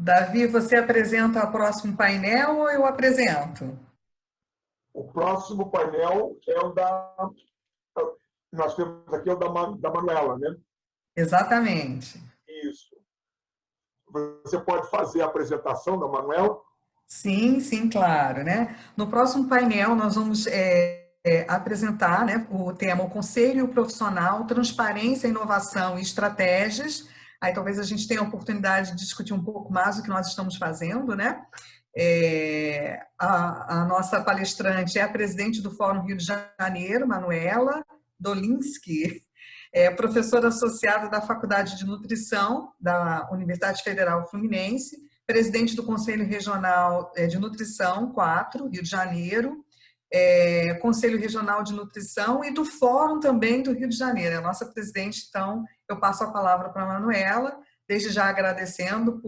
Davi, você apresenta o próximo painel ou eu apresento? O próximo painel é o da... Nós temos aqui o da Manuela, né? Exatamente. Isso. Você pode fazer a apresentação da Manuela? Sim, sim, claro, né? No próximo painel nós vamos apresentar, né, o tema o Conselho Profissional, Transparência, Inovação e Estratégias. Aí talvez a gente tenha a oportunidade de discutir um pouco mais o que nós estamos fazendo, né? A nossa palestrante é a presidente do Fórum Rio de Janeiro, Manuela Dolinski, professora associada da Faculdade de Nutrição da Universidade Federal Fluminense, presidente do Conselho Regional de Nutrição 4, Rio de Janeiro, Conselho Regional de Nutrição e do Fórum também do Rio de Janeiro. É a nossa presidente, então eu passo a palavra para a Manuela, desde já agradecendo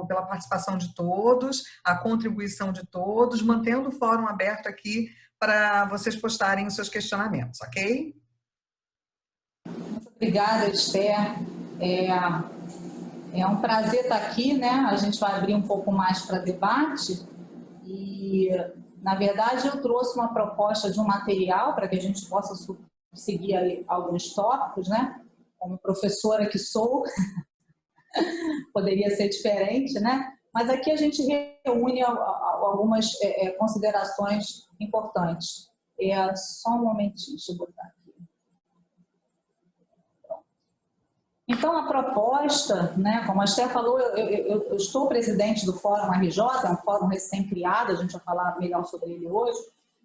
pela participação de todos, a contribuição de todos, mantendo o fórum aberto aqui para vocês postarem os seus questionamentos, ok? Muito obrigada, Esther. É um prazer estar aqui, né? A gente vai abrir um pouco mais para debate e, na verdade, eu trouxe uma proposta de um material para que a gente possa seguir ali alguns tópicos, né? Como professora que sou, poderia ser diferente, né? Mas aqui a gente reúne algumas considerações importantes. Só um momentinho, deixa eu botar aqui. Então, a proposta, né, como a Esther falou, eu estou presidente do Fórum RJ, é um fórum recém-criado, a gente vai falar melhor sobre ele hoje,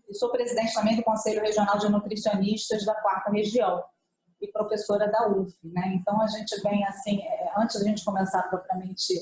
e sou presidente também do Conselho Regional de Nutricionistas da 4ª Região e professora da UF, né? Então, a gente vem assim, antes da gente começar propriamente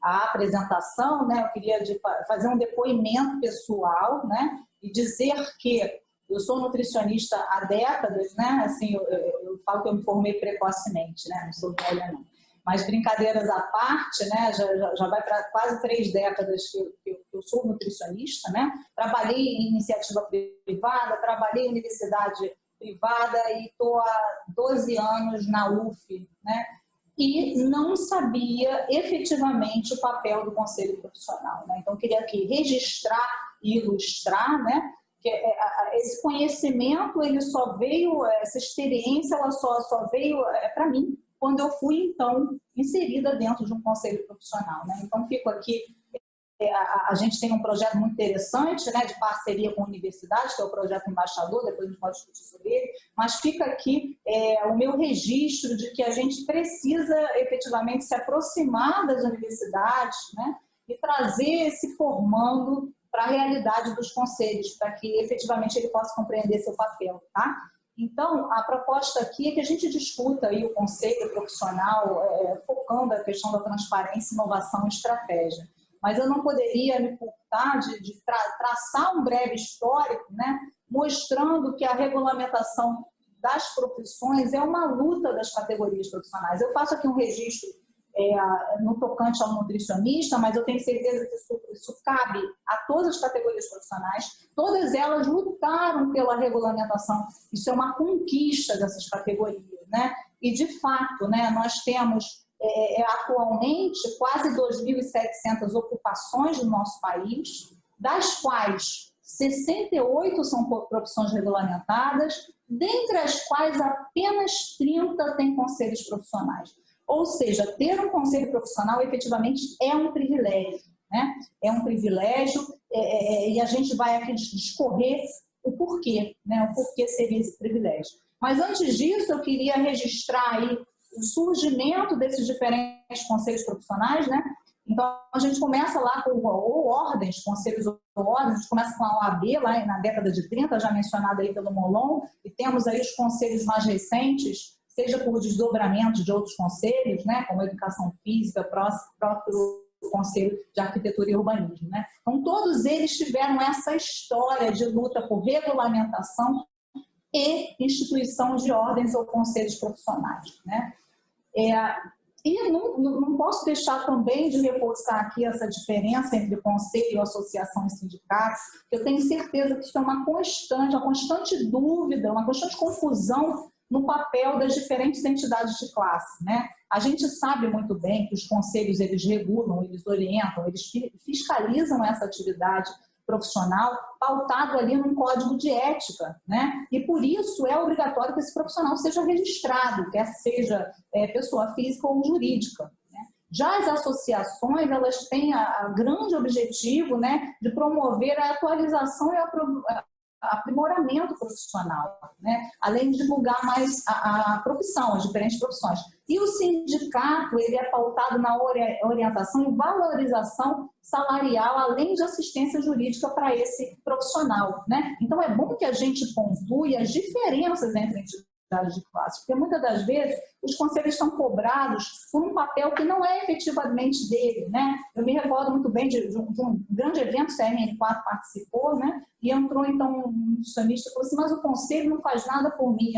a apresentação, né, eu queria fazer um depoimento pessoal, né, e dizer que eu sou nutricionista há décadas, né? Assim, eu falo que eu me formei precocemente, né? Não sou velha, não. Mas brincadeiras à parte, né? Já vai para quase 3 décadas que eu sou nutricionista, né? Trabalhei em iniciativa privada, trabalhei em universidade privada e estou há 12 anos na UF, né? E não sabia efetivamente o papel do conselho profissional, né? Então, eu queria aqui registrar e ilustrar, né? Que esse conhecimento, ele só veio, essa experiência, ela só veio para mim quando eu fui, então, inserida dentro de um conselho profissional, né? Então, fico aqui, a gente tem um projeto muito interessante, né, de parceria com a universidade, que é o projeto Embaixador, depois a gente pode discutir sobre ele, mas fica aqui o meu registro de que a gente precisa, efetivamente, se aproximar das universidades, né, e trazer esse formando para a realidade dos conselhos, para que efetivamente ele possa compreender seu papel, tá? Então, a proposta aqui é que a gente discuta aí o conselho profissional, focando a questão da transparência, inovação e estratégia. Mas eu não poderia me furtar de traçar um breve histórico, né, mostrando que a regulamentação das profissões é uma luta das categorias profissionais. Eu faço aqui um registro no tocante ao nutricionista, mas eu tenho certeza que isso cabe a todas as categorias profissionais. Todas elas lutaram pela regulamentação. Isso é uma conquista dessas categorias, né? E, de fato, né, nós temos atualmente quase 2.700 ocupações no nosso país, das quais 68 são profissões regulamentadas, dentre as quais apenas 30 têm conselhos profissionais. Ou seja, ter um conselho profissional efetivamente é um privilégio, né? É um privilégio e a gente vai aqui discorrer o porquê, né? O porquê seria esse privilégio. Mas antes disso, eu queria registrar aí o surgimento desses diferentes conselhos profissionais, né? Então, a gente começa lá com ordens, conselhos ou ordens, a gente começa com a OAB lá na década de 30, já mencionada aí pelo Molon, e temos aí os conselhos mais recentes, seja por desdobramento de outros conselhos, né, como a educação física, próprio Conselho de Arquitetura e Urbanismo, né? Então, todos eles tiveram essa história de luta por regulamentação e instituição de ordens ou conselhos profissionais, né? E não posso deixar também de reforçar aqui essa diferença entre conselho, associação e sindicato, que eu tenho certeza que isso é uma constante dúvida, uma constante confusão no papel das diferentes entidades de classe, né? A gente sabe muito bem que os conselhos, eles regulam, eles orientam, eles fiscalizam essa atividade profissional pautado ali num código de ética, né? E por isso é obrigatório que esse profissional seja registrado, quer seja pessoa física ou jurídica. Já as associações, elas têm a grande objetivo, né, de promover a atualização e aprimoramento profissional, né, além de divulgar mais a profissão, as diferentes profissões. E o sindicato, ele é pautado na orientação e valorização salarial, além de assistência jurídica para esse profissional, né? Então, é bom que a gente pontue as diferenças entre entidades de classe, porque muitas das vezes os conselhos são cobrados por um papel que não é efetivamente dele, né? Eu me recordo muito bem de um grande evento, o CRN4 participou, né? E entrou então um nutricionista e falou assim, mas o conselho não faz nada por mim.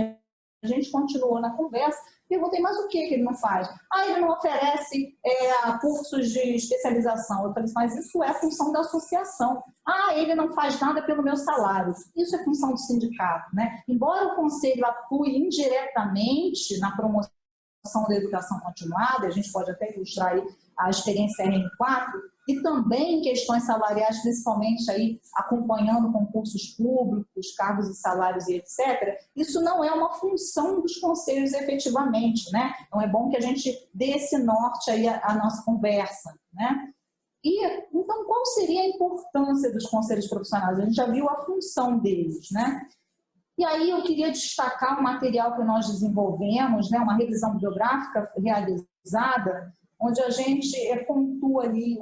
A gente continuou na conversa, perguntei, mas o que ele não faz? Ele não oferece cursos de especialização. Eu falei, mas isso é função da associação. Ele não faz nada pelo meu salário. Isso é função do sindicato, né? Embora o conselho atue indiretamente na promoção da educação continuada, a gente pode até ilustrar aí a experiência RN4, e também questões salariais, principalmente aí acompanhando concursos públicos, cargos e salários e etc., isso não é uma função dos conselhos efetivamente, né? Então é bom que a gente dê esse norte aí à nossa conversa, né? E, então, qual seria a importância dos conselhos profissionais? A gente já viu a função deles, né? E aí eu queria destacar um material que nós desenvolvemos, né, uma revisão bibliográfica realizada, onde a gente pontua ali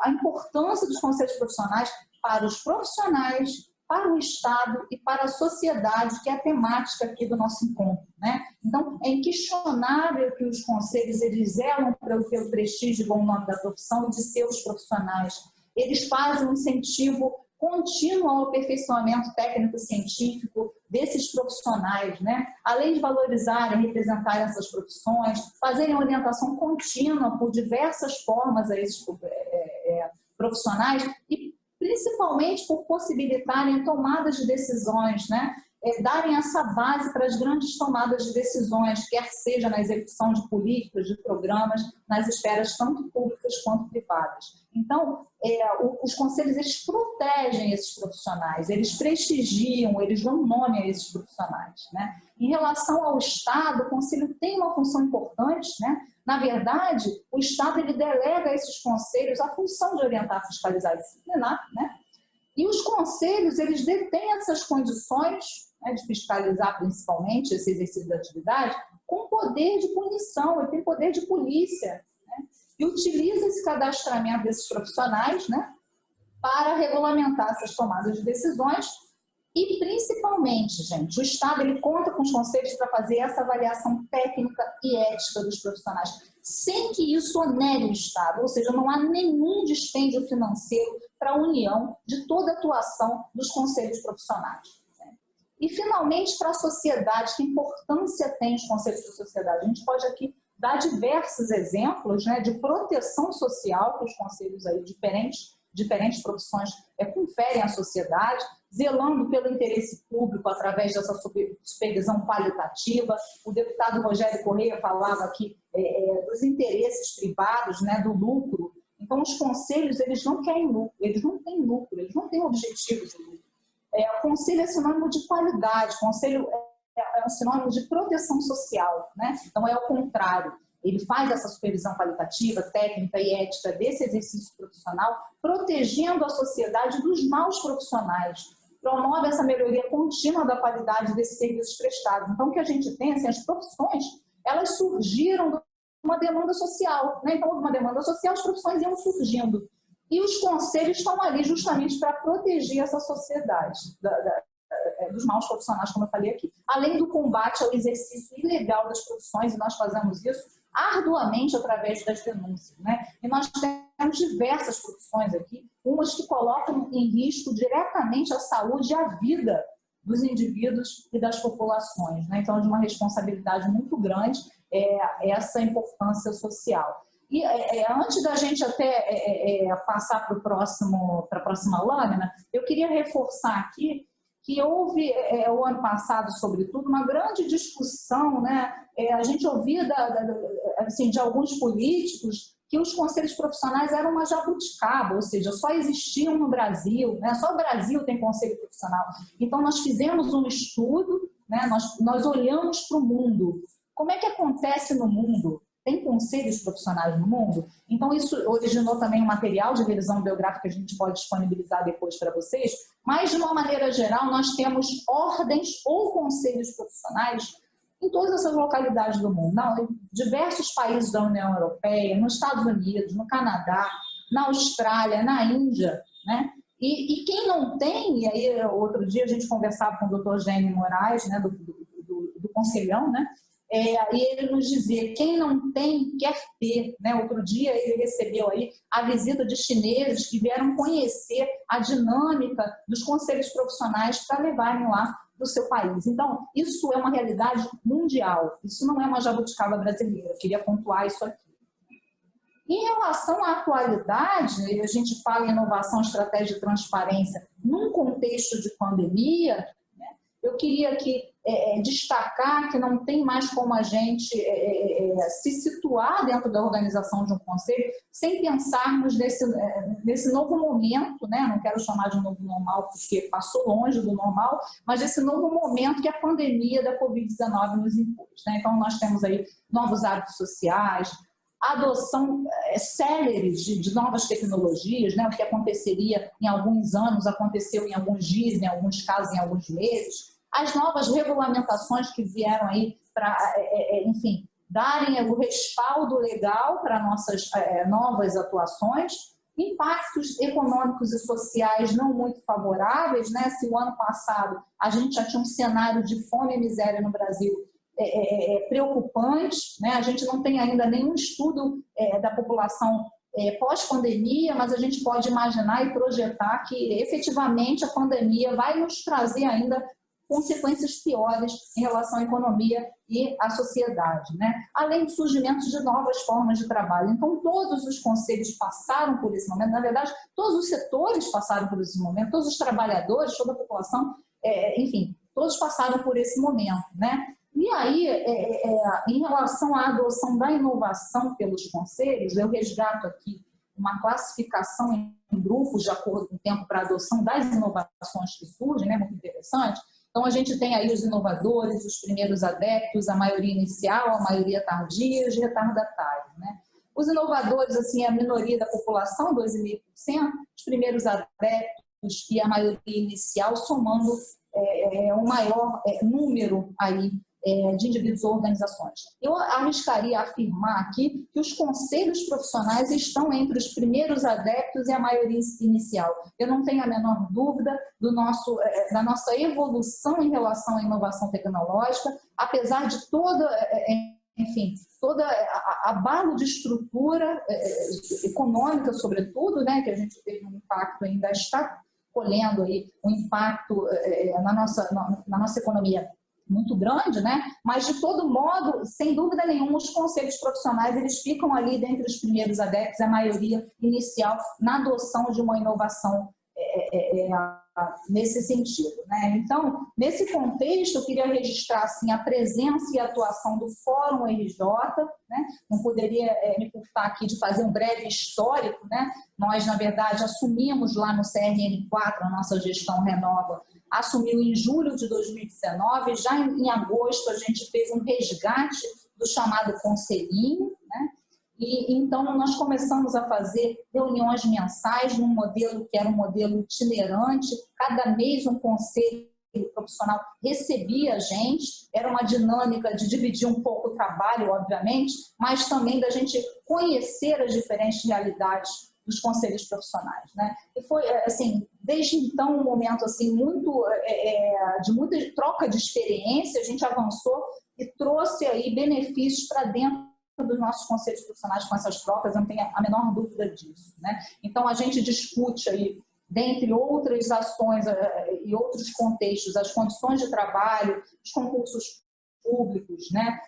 a importância dos conselhos profissionais para os profissionais, para o Estado e para a sociedade, que é a temática aqui do nosso encontro, né? Então, é inquestionável que os conselhos, eles zelam pelo prestígio e bom nome da profissão e de seus profissionais. Eles fazem um incentivo contínuo ao aperfeiçoamento técnico-científico desses profissionais, né? Além de valorizarem e representarem essas profissões, fazerem orientação contínua por diversas formas a esses profissionais e principalmente por possibilitarem tomadas de decisões, né? Darem essa base para as grandes tomadas de decisões, quer seja na execução de políticas, de programas, nas esferas tanto públicas quanto privadas. Então, os conselhos, eles protegem esses profissionais, eles prestigiam, eles dão nome a esses profissionais, né? Em relação ao Estado, o conselho tem uma função importante, né? Na verdade, o Estado, ele delega a esses conselhos a função de orientar, fiscalizar e disciplinar, né? E os conselhos, eles detêm essas condições, né, de fiscalizar principalmente esse exercício da atividade, com poder de punição, ele tem poder de polícia, né? E utiliza esse cadastramento desses profissionais, né, para regulamentar essas tomadas de decisões e, principalmente, gente, o Estado, ele conta com os conselhos para fazer essa avaliação técnica e ética dos profissionais, sem que isso onere o Estado, ou seja, não há nenhum dispêndio financeiro para a união de toda a atuação dos conselhos profissionais. Né? E, finalmente, para a sociedade, que importância tem os conselhos para a sociedade? A gente pode aqui dar diversos exemplos, né, de proteção social que os conselhos aí, diferentes profissões conferem à sociedade, zelando pelo interesse público através dessa supervisão qualitativa. O deputado Rogério Correia falava aqui dos interesses privados, né, do lucro. Então, os conselhos, eles não querem lucro, eles não têm lucro, eles não têm objetivo de lucro. O conselho é sinônimo de qualidade, o conselho é um sinônimo de proteção social, né? Então, é o contrário. Ele faz essa supervisão qualitativa, técnica e ética desse exercício profissional, protegendo a sociedade dos maus profissionais. Promove essa melhoria contínua da qualidade desses serviços prestados. Então, o que a gente tem, assim, as profissões, elas surgiram de uma demanda social, né? Então, houve uma demanda social, as profissões iam surgindo. E os conselhos estão ali justamente para proteger essa sociedade dos maus profissionais, como eu falei aqui. Além do combate ao exercício ilegal das profissões, e nós fazemos isso arduamente através das denúncias, né? E nós temos diversas profissões aqui, umas que colocam em risco diretamente a saúde e a vida dos indivíduos e das populações, né? Então, de uma responsabilidade muito grande essa importância social. E antes da gente até passar para a próxima lâmina, eu queria reforçar aqui que houve, o ano passado, sobretudo, uma grande discussão, né? A gente ouvia assim, de alguns políticos que os conselhos profissionais eram uma jabuticaba, ou seja, só existiam no Brasil, né? Só o Brasil tem conselho profissional. Então, nós fizemos um estudo, né? Nós olhamos para o mundo. Como é que acontece no mundo? Tem conselhos profissionais no mundo? Então, isso originou também um material de revisão biográfica que a gente pode disponibilizar depois para vocês, mas, de uma maneira geral, nós temos ordens ou conselhos profissionais em todas essas localidades do mundo. Em diversos países da União Europeia, nos Estados Unidos, no Canadá, na Austrália, na Índia, né? E quem não tem, e aí outro dia a gente conversava com o Dr. Gênio Moraes, né, do Conselhão, né? E ele nos dizia, quem não tem, quer ter. Né? Outro dia ele recebeu aí a visita de chineses que vieram conhecer a dinâmica dos conselhos profissionais para levarem lá para o seu país. Então, isso é uma realidade mundial, isso não é uma jabuticaba brasileira, eu queria pontuar isso aqui. Em relação à atualidade, a gente fala em inovação, estratégia e transparência num contexto de pandemia, né? Eu queria aqui destacar que não tem mais como a gente se situar dentro da organização de um conselho sem pensarmos nesse novo momento, né? Não quero chamar de novo normal porque passou longe do normal, mas esse novo momento que a pandemia da Covid-19 nos impôs, né? Então, nós temos aí novos hábitos sociais, a adoção célere de novas tecnologias, né? O que aconteceria em alguns anos, aconteceu em alguns dias, em alguns casos, em alguns meses. As novas regulamentações que vieram aí para, enfim, darem o respaldo legal para nossas novas atuações, impactos econômicos e sociais não muito favoráveis, né? Se o ano passado a gente já tinha um cenário de fome e miséria no Brasil preocupante, né? A gente não tem ainda nenhum estudo da população pós-pandemia, mas a gente pode imaginar e projetar que efetivamente a pandemia vai nos trazer ainda consequências piores em relação à economia e à sociedade, né? Além do surgimento de novas formas de trabalho. Então, todos os conselhos passaram por esse momento, na verdade, todos os setores passaram por esse momento, todos os trabalhadores, toda a população, enfim, todos passaram por esse momento, né? E aí, em relação à adoção da inovação pelos conselhos, eu resgato aqui uma classificação em grupos de acordo com o tempo para a adoção das inovações que surgem, né? Muito interessante. Então, a gente tem aí os inovadores, os primeiros adeptos, a maioria inicial, a maioria tardia e os retardatários, né? Os inovadores, assim, a minoria da população, 2,5%, os primeiros adeptos e a maioria inicial, somando um maior número aí de indivíduos ou organizações. Eu arriscaria afirmar aqui que os conselhos profissionais estão entre os primeiros adeptos e a maioria inicial. Eu não tenho a menor dúvida da nossa evolução em relação à inovação tecnológica, apesar de toda, enfim, toda abalo de estrutura econômica, sobretudo, né, que a gente teve um impacto, ainda está colhendo aí um impacto na nossa economia muito grande, né? Mas, de todo modo, sem dúvida nenhuma, os conselhos profissionais eles ficam ali dentre os primeiros adeptos, a maioria inicial, na adoção de uma inovação nesse sentido, né? Então, nesse contexto, eu queria registrar assim, a presença e a atuação do Fórum RJ, né? Não poderia me furtar aqui de fazer um breve histórico, né? Nós, na verdade, assumimos lá no CRN4, a nossa gestão Renova, assumiu em julho de 2019, já em agosto a gente fez um resgate do chamado conselhinho, né? E então nós começamos a fazer reuniões mensais num modelo que era um modelo itinerante, cada mês um conselho profissional recebia a gente, era uma dinâmica de dividir um pouco o trabalho, obviamente, mas também da gente conhecer as diferentes realidades dos conselhos profissionais, né? E foi, assim, desde então um momento, assim, de muita troca de experiência, a gente avançou e trouxe aí benefícios para dentro dos nossos conselhos profissionais com essas trocas, eu não tenho a menor dúvida disso, né? Então, a gente discute aí, dentre outras ações e outros contextos, as condições de trabalho, os concursos públicos, né?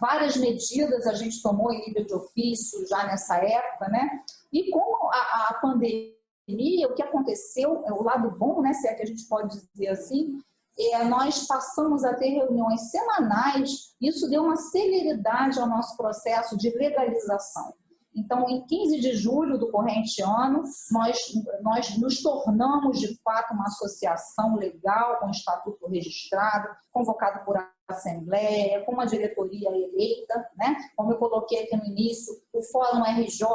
Várias medidas a gente tomou em nível de ofício já nessa época, né? E como a pandemia o que aconteceu, o lado bom, né, se é que a gente pode dizer assim, nós passamos a ter reuniões semanais, isso deu uma celeridade ao nosso processo de legalização. Então, em 15 de julho do corrente ano, nós nos tornamos, de fato, uma associação legal, com estatuto registrado, convocado por assembleia, com uma diretoria eleita, né? Como eu coloquei aqui no início, o Fórum RJ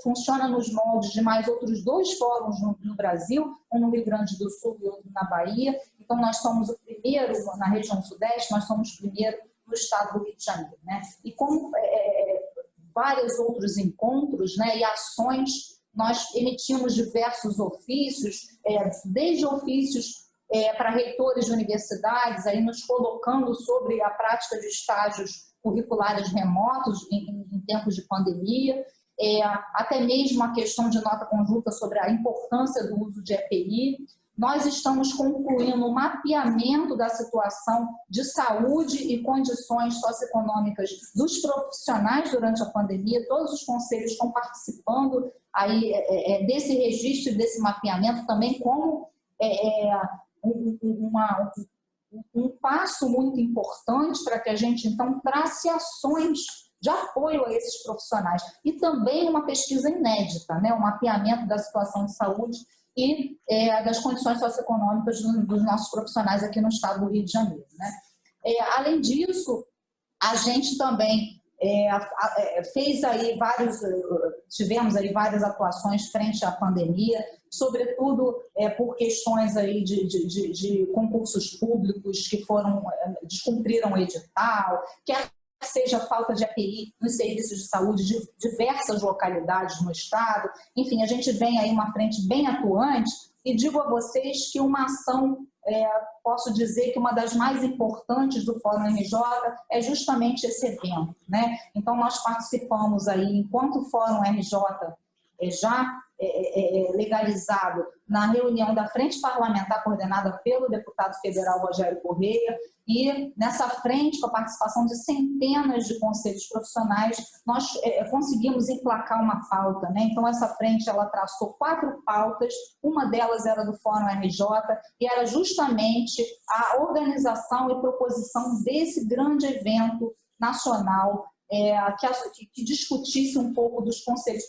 funciona nos moldes de mais outros 2 fóruns no Brasil, um no Rio Grande do Sul e outro na Bahia. Então, nós somos o primeiro na região sudeste, nós somos o primeiro no estado do Rio de Janeiro, né? E como vários outros encontros, né, e ações, nós emitimos diversos ofícios, desde ofícios para reitores de universidades, aí nos colocando sobre a prática de estágios curriculares remotos em tempos de pandemia, até mesmo a questão de nota conjunta sobre a importância do uso de EPI. Nós estamos concluindo o mapeamento da situação de saúde e condições socioeconômicas dos profissionais durante a pandemia. Todos os conselhos estão participando aí, desse registro e desse mapeamento também como um passo muito importante para que a gente, então, trace ações de apoio a esses profissionais. E também uma pesquisa inédita, né? Um mapeamento da situação de saúde e das condições socioeconômicas dos nossos profissionais aqui no estado do Rio de Janeiro, né? Além disso, a gente também fez aí tivemos aí várias atuações frente à pandemia, sobretudo por questões aí de concursos públicos que descumpriram o edital, quer seja falta de EPI nos serviços de saúde de diversas localidades no estado. Enfim, a gente vem aí uma frente bem atuante e digo a vocês que uma ação, posso dizer que uma das mais importantes do Fórum RJ é justamente esse evento, né? Então, nós participamos aí, enquanto o Fórum RJ já legalizado na reunião da Frente Parlamentar coordenada pelo deputado federal Rogério Correia, e nessa frente, com a participação de centenas de conselhos profissionais, nós conseguimos emplacar uma pauta, né? Então, essa frente, ela traçou 4 pautas, uma delas era do Fórum RJ, e era justamente a organização e proposição desse grande evento nacional que discutisse um pouco dos conselhos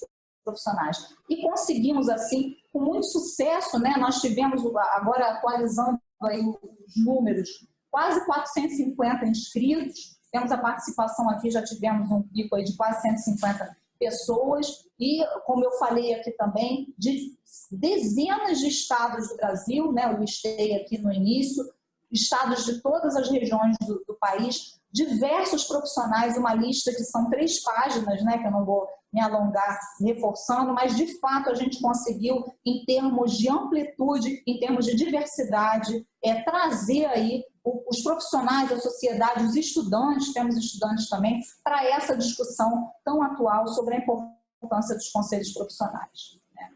profissionais. E conseguimos, assim, com muito sucesso, né? Nós tivemos, agora atualizando aí os números, quase 450 inscritos, temos a participação aqui, já tivemos um pico aí de quase 150 pessoas e, como eu falei aqui também, de dezenas de estados do Brasil, né? Eu listei aqui no início, estados de todas as regiões do país, diversos profissionais, uma lista que são 3 páginas, né? Que eu não vou me alongar reforçando, mas de fato a gente conseguiu, em termos de amplitude, em termos de diversidade, trazer aí os profissionais da sociedade, os estudantes, temos estudantes também, para essa discussão tão atual sobre a importância dos conselhos profissionais, né?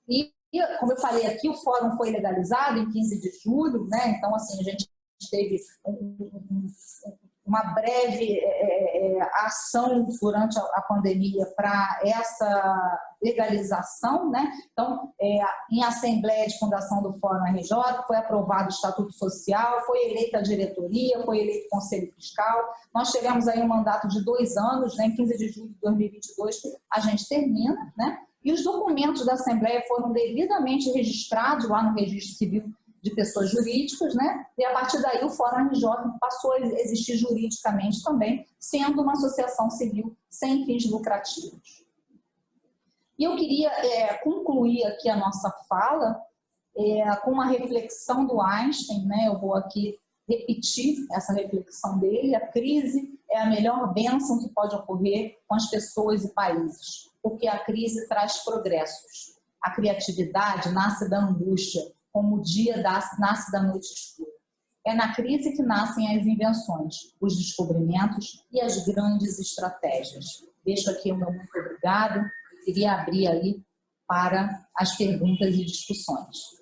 E, como eu falei aqui, o fórum foi legalizado em 15 de julho, né? Então, assim, a gente teve uma breve ação durante a pandemia para essa legalização, né? Então, em assembleia de fundação do Fórum RJ, foi aprovado o Estatuto Social, foi eleita a diretoria, foi eleito o Conselho Fiscal. Nós chegamos aí um mandato de 2 anos, né? Em 15 de julho de 2022 a gente termina, né? E os documentos da Assembleia foram devidamente registrados lá no Registro Civil de Pessoas Jurídicas, né? E a partir daí o Fórum RJ passou a existir juridicamente também, sendo uma associação civil sem fins lucrativos. E eu queria concluir aqui a nossa fala com uma reflexão do Einstein, né? Eu vou aqui repetir essa reflexão dele. A crise é a melhor bênção que pode ocorrer com as pessoas e países, porque a crise traz progressos. A criatividade nasce da angústia, como o dia nasce da noite escura. É na crise que nascem as invenções, os descobrimentos e as grandes estratégias. Deixo aqui o meu muito obrigado e queria abrir aí para as perguntas e discussões.